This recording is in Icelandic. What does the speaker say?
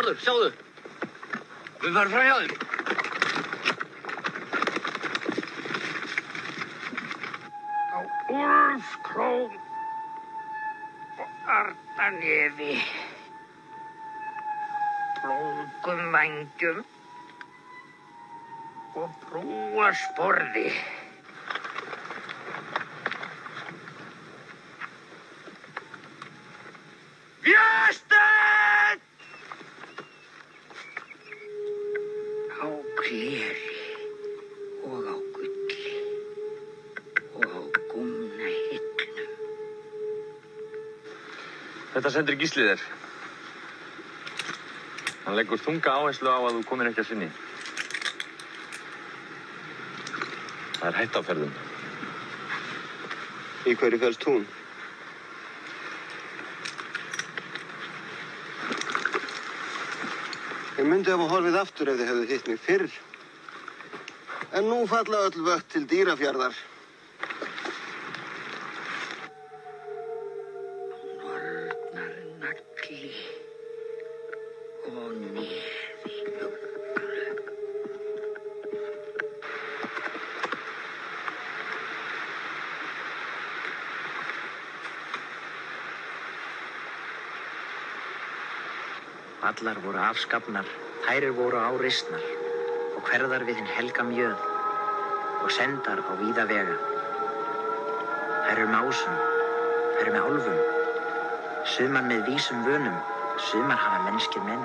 Þorvarður, sjáðu. Við varum frá hjá þeim. Á Úlfsklóm og Arnarnefi, blóðgum vængjum og brúarsporði. Vésteinn! Á gleri og á gulli og á gúmnahillum. Þetta sendir Gísli þér. Hann leggur þunga áherslu á að þú komir ekki að sinni. Það hætta á ferðum. Í hverju felst hún? Ég myndi hafa horfið aftur ef þið hefðu hitt mig fyrr. En nú falla öll vött til Dýrafjarðar. Nornarnagli og nefi uglu. Allar voru afskapnar, þærir voru áreistnar og hverðar við hinn helga mjöð og sendar á víða vega. Þær eru með ásum, þær eru með álfum, sumar með vísum vönum, sumar hafa mennskir menn.